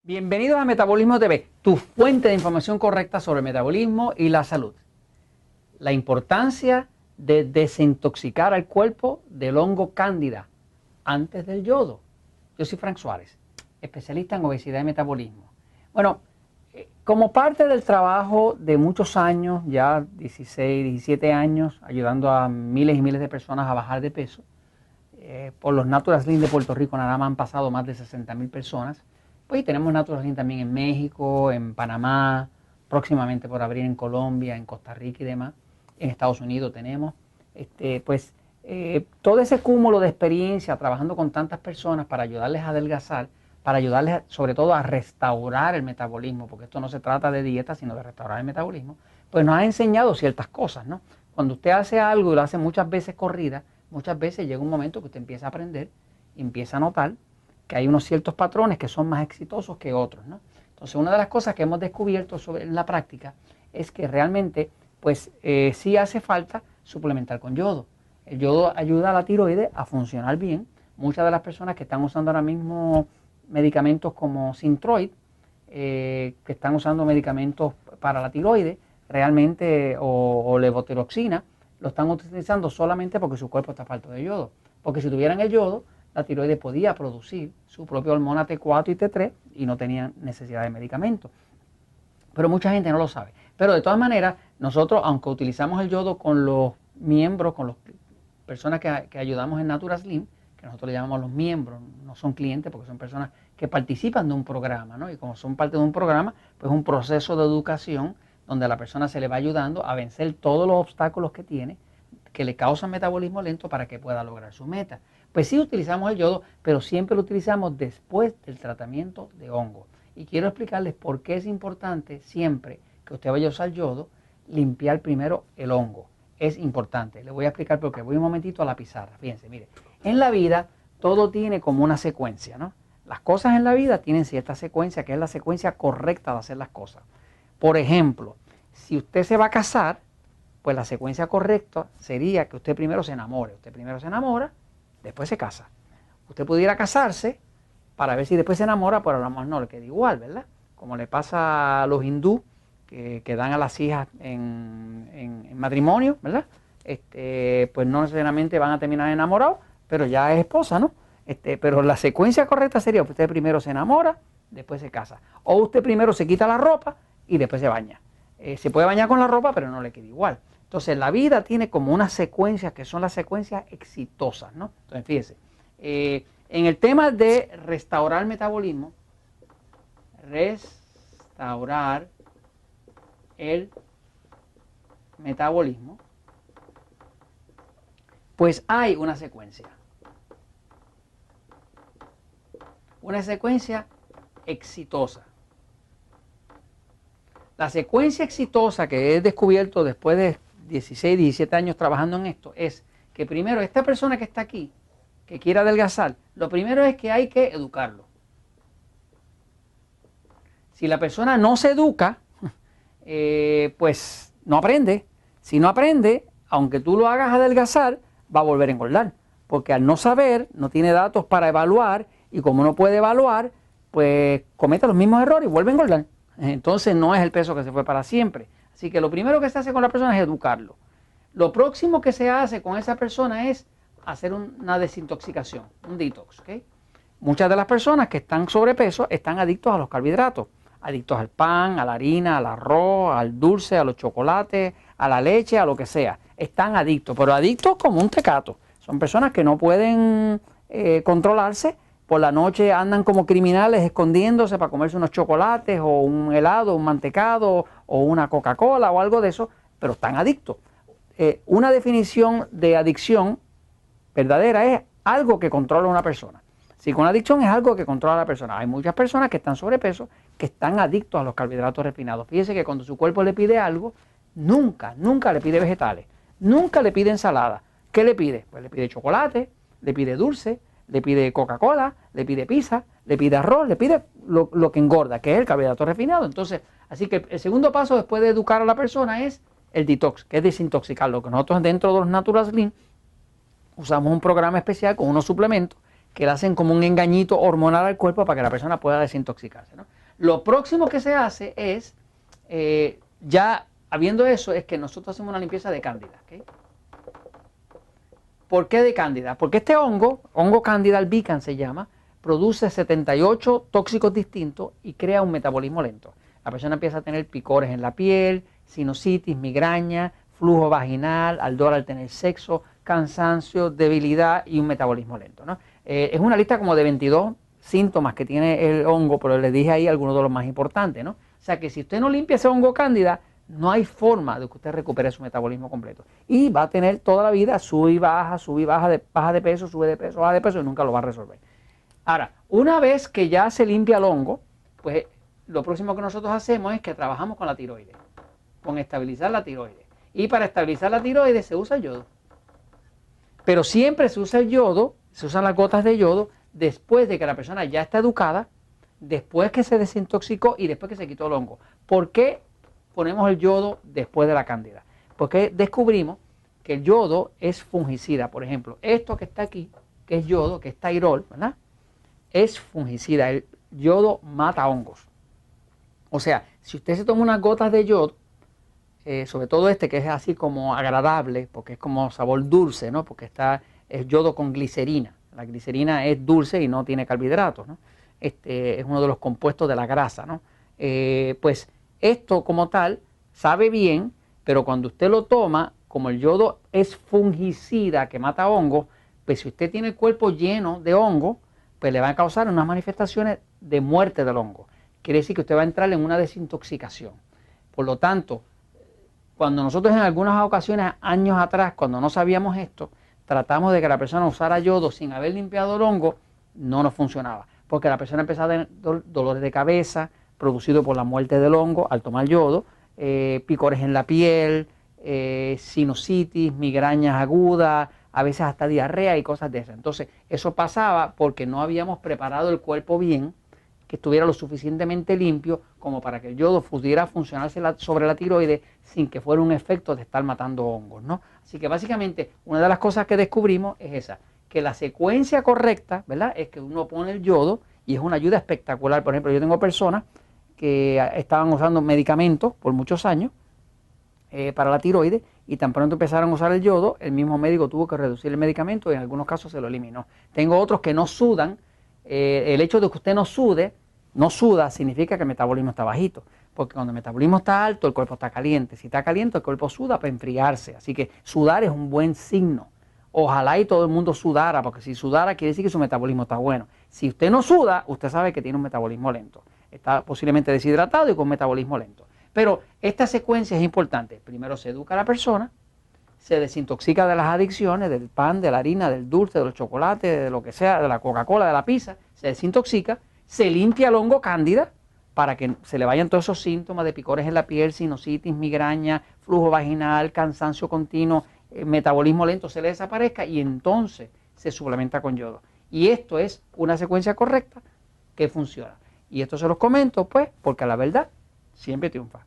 Bienvenidos a Metabolismo TV, tu fuente de información correcta sobre el metabolismo y la salud. La importancia de desintoxicar al cuerpo del hongo cándida antes del yodo. Yo soy Frank Suárez, especialista en obesidad y metabolismo. Bueno, como parte del trabajo de muchos años, ya 16, 17 años, ayudando a miles y miles de personas a bajar de peso, por los Natural Slim de Puerto Rico nada más han pasado más de 60,000 personas. Pues tenemos Natural Slim también en México, en Panamá, próximamente por abrir en Colombia, en Costa Rica y demás. En Estados Unidos tenemos. Todo ese cúmulo de experiencia trabajando con tantas personas para ayudarles a adelgazar, para ayudarles sobre todo a restaurar el metabolismo, porque esto no se trata de dieta, sino de restaurar el metabolismo, pues nos ha enseñado ciertas cosas, ¿no? Cuando usted hace algo y lo hace muchas veces corrida, muchas veces llega un momento que usted empieza a aprender, empieza a notar que hay unos ciertos patrones que son más exitosos que otros, ¿no? Entonces, una de las cosas que hemos descubierto en la práctica es que realmente, pues, sí hace falta suplementar con yodo. El yodo ayuda a la tiroides a funcionar bien. Muchas de las personas que están usando ahora mismo medicamentos como Synthroid, que están usando medicamentos para la tiroides, realmente, o levotiroxina, lo están utilizando solamente porque su cuerpo está falto de yodo. Porque si tuvieran el yodo, la tiroides podía producir su propia hormona T4 y T3 y no tenían necesidad de medicamentos. Pero mucha gente no lo sabe. Pero de todas maneras, nosotros, aunque utilizamos el yodo con los miembros, con las personas que ayudamos en Natural Slim, que nosotros le llamamos los miembros, no son clientes porque son personas que participan de un programa, ¿no? Y como son parte de un programa, pues es un proceso de educación donde a la persona se le va ayudando a vencer todos los obstáculos que tiene, que le causan metabolismo lento para que pueda lograr su meta. Pues sí utilizamos el yodo, pero siempre lo utilizamos después del tratamiento de hongo. Y quiero explicarles por qué es importante siempre que usted vaya a usar yodo, limpiar primero el hongo. Es importante. Les voy a explicar por qué. Voy un momentito a la pizarra. Fíjense, mire. En la vida todo tiene como una secuencia, ¿no? Las cosas en la vida tienen cierta secuencia, que es la secuencia correcta de hacer las cosas. Por ejemplo, si usted se va a casar, pues la secuencia correcta sería que usted primero se enamore. Usted primero se enamora, después se casa. Usted pudiera casarse para ver si después se enamora, pero a lo mejor no le queda igual, ¿verdad? Como le pasa a los hindú que dan a las hijas en matrimonio, ¿verdad? Pues no necesariamente van a terminar enamorados, pero ya es esposa, ¿no? Pero la secuencia correcta sería que usted primero se enamora, después se casa. O usted primero se quita la ropa y después se baña. Se puede bañar con la ropa, pero no le queda igual. Entonces, la vida tiene como unas secuencias que son las secuencias exitosas, ¿no? Entonces, fíjese, en el tema de restaurar el metabolismo, pues hay una secuencia. Una secuencia exitosa. La secuencia exitosa que he descubierto después de 16, 17 años trabajando en esto es que primero esta persona que está aquí, que quiere adelgazar, lo primero es que hay que educarlo. Si la persona no se educa, pues no aprende. Si no aprende, aunque tú lo hagas adelgazar, va a volver a engordar. Porque al no saber, no tiene datos para evaluar y como no puede evaluar, pues comete los mismos errores y vuelve a engordar. Entonces no es el peso que se fue para siempre. Así que lo primero que se hace con la persona es educarlo. Lo próximo que se hace con esa persona es hacer una desintoxicación, un detox. ¿Okay? Muchas de las personas que están sobrepeso están adictos a los carbohidratos, adictos al pan, a la harina, al arroz, al dulce, a los chocolates, a la leche, a lo que sea. Están adictos, pero adictos como un tecato. Son personas que no pueden controlarse. Por la noche andan como criminales escondiéndose para comerse unos chocolates o un helado, un mantecado o una Coca-Cola o algo de eso, pero están adictos. Una definición de adicción verdadera es algo que controla a una persona. Si con adicción es algo que controla a la persona. Hay muchas personas que están sobrepeso que están adictos a los carbohidratos refinados. Fíjese que cuando su cuerpo le pide algo, nunca le pide vegetales, nunca le pide ensalada. ¿Qué le pide? Pues le pide chocolate, le pide dulce, le pide Coca-Cola, le pide pizza, le pide arroz, le pide lo que engorda, que es el carbohidrato refinado. Entonces, así que el segundo paso después de educar a la persona es el detox, que es desintoxicarlo. Que nosotros dentro de los Natural Slim usamos un programa especial con unos suplementos que le hacen como un engañito hormonal al cuerpo para que la persona pueda desintoxicarse, ¿no? Lo próximo que se hace es, ya habiendo eso, es que nosotros hacemos una limpieza de cándida. ¿Okay? ¿Por qué de cándida? Porque este hongo cándida albicans se llama, produce 78 tóxicos distintos y crea un metabolismo lento. La persona empieza a tener picores en la piel, sinusitis, migraña, flujo vaginal, ardor al tener sexo, cansancio, debilidad y un metabolismo lento, ¿no? Es una lista como de 22 síntomas que tiene el hongo, pero les dije ahí algunos de los más importantes, ¿no? O sea que si usted no limpia ese hongo cándida, no hay forma de que usted recupere su metabolismo completo. Y va a tener toda la vida sube y baja baja de peso, sube de peso, baja de peso y nunca lo va a resolver. Ahora, una vez que ya se limpia el hongo, pues lo próximo que nosotros hacemos es que trabajamos con la tiroides, con estabilizar la tiroides. Y para estabilizar la tiroides se usa el yodo. Pero siempre se usa el yodo, se usan las gotas de yodo después de que la persona ya está educada, después que se desintoxicó y después que se quitó el hongo. ¿Por qué ponemos el yodo después de la cándida? Porque descubrimos que el yodo es fungicida. Por ejemplo, esto que está aquí, que es yodo, que es tairol, ¿verdad? Es fungicida. El yodo mata hongos. O sea, si usted se toma unas gotas de yodo, sobre todo este que es así como agradable, porque es como sabor dulce, ¿no? Porque es yodo con glicerina. La glicerina es dulce y no tiene carbohidratos, ¿no? Es uno de los compuestos de la grasa, ¿no? Pues esto como tal sabe bien, pero cuando usted lo toma, como el yodo es fungicida que mata hongos, pues si usted tiene el cuerpo lleno de hongo, pues le va a causar unas manifestaciones de muerte del hongo. Quiere decir que usted va a entrar en una desintoxicación. Por lo tanto, cuando nosotros en algunas ocasiones, años atrás, cuando no sabíamos esto, tratamos de que la persona usara yodo sin haber limpiado el hongo, no nos funcionaba. Porque la persona empezaba a tener dolores de cabeza, producido por la muerte del hongo al tomar yodo, picores en la piel, sinusitis, migrañas agudas, a veces hasta diarrea y cosas de esas. Entonces, eso pasaba porque no habíamos preparado el cuerpo bien, que estuviera lo suficientemente limpio como para que el yodo pudiera funcionar sobre la tiroides sin que fuera un efecto de estar matando hongos, ¿no? Así que básicamente una de las cosas que descubrimos es esa, que la secuencia correcta, ¿verdad?, es que uno pone el yodo y es una ayuda espectacular. Por ejemplo, yo tengo personas que estaban usando medicamentos por muchos años para la tiroides y tan pronto empezaron a usar el yodo, el mismo médico tuvo que reducir el medicamento y en algunos casos se lo eliminó. Tengo otros que no sudan. El hecho de que usted no suda significa que el metabolismo está bajito, porque cuando el metabolismo está alto, el cuerpo está caliente. Si está caliente, el cuerpo suda para enfriarse. Así que sudar es un buen signo. Ojalá y todo el mundo sudara, porque si sudara quiere decir que su metabolismo está bueno. Si usted no suda, usted sabe que tiene un metabolismo lento. Está posiblemente deshidratado y con metabolismo lento. Pero esta secuencia es importante. Primero se educa a la persona, se desintoxica de las adicciones, del pan, de la harina, del dulce, de los chocolates, de lo que sea, de la Coca-Cola, de la pizza, se desintoxica, se limpia el hongo cándida para que se le vayan todos esos síntomas de picores en la piel, sinusitis, migraña, flujo vaginal, cansancio continuo, metabolismo lento, se le desaparezca y entonces se suplementa con yodo. Y esto es una secuencia correcta que funciona. Y esto se los comento pues porque la verdad siempre triunfa.